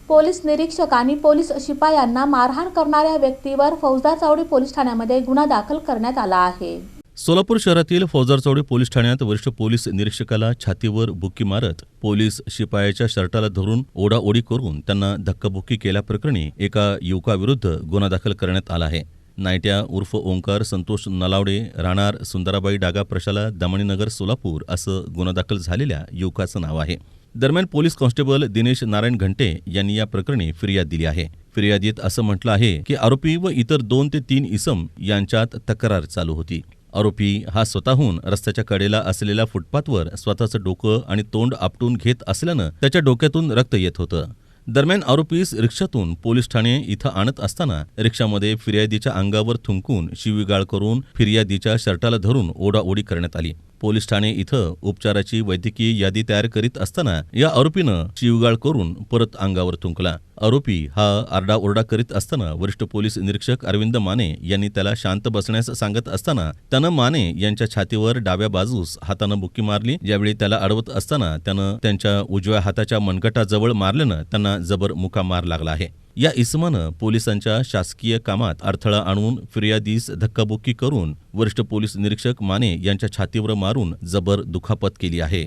Police निरीक्षक आणि police शिपायांना मारहाण करणाऱ्या व्यक्तीवर फौजदार चावडी पोलीस ठाण्यामध्ये गुन्हा दाखल करण्यात आला आहे। सोलापूर शहरातील फौजदार चावडी पोलीस ठाण्यात वरिष्ठ पोलीस निरीक्षकाला छातीवर बुक्की मारत पोलीस शिपायाच्या शर्टाला धरून ओढाओढी करून त्यांना धक्काबुक्की केल्याप्रकरणी एका युवकाविरुद्ध गुन्हा दाखल करण्यात आला आहे। नायट्या उर्फ ओंकार संतोष नलावडे राहणार सुंदराबाई डागा प्रशाला दमणीनगर सोलापूर असं गुन्हा दाखल झालेल्या युवकाचं नाव आहे। दरम्यान पोलीस कॉन्स्टेबल दिनेश नारायण घंटे यांनी या प्रकरणी फिर्याद दिली आहे। फिर्यादीत असं म्हटलं आहे की आरोपी व इतर 2 ते 3 इसम यांच्यात तक्रार चालू होती। आरोपी हा स्वतःहून रस्त्याच्या कडेला असलेल्या फुटपाथवर स्वतःचं डोकं आणि तोंड आपटून घेत असल्यानं त्याच्या डोक्यातून रक्त येत होतं। दरम्यान आरोपीस रिक्षातून पोलीस ठाणे इथं आणत असताना रिक्षामध्ये फिर्यादीच्या अंगावर थुंकून शिवीगाळ करून फिर्यादीच्या शर्टाला धरून ओढाओढी करण्यात आली। पोलीस ठाणे इथं उपचाराची वैद्यकीय यादी तयार करीत असताना या आरोपीनं शिवीगाळ करून परत अंगावर थुंकला। आरोपी हा आरडाओरडा करीत असताना वरिष्ठ पोलीस निरीक्षक अरविंद माने यांनी त्याला शांत बसण्यास सांगत असताना त्यानं माने यांच्या छातीवर डाव्या बाजूस हातानं बुक्की मारली। यावेळी त्याला अडवत असताना त्यानं त्यांच्या उजव्या हाताच्या मनगटाजवळ मारल्यानं त्यांना जबर मुका मार लागला आहे। या इसमानं पोलिसांच्या शासकीय कामात अडथळा आणून फिर्यादीस धक्काबुक्की करून वरिष्ठ पोलीस निरीक्षक माने यांच्या छातीवर मारून जबर दुखापत केली आहे।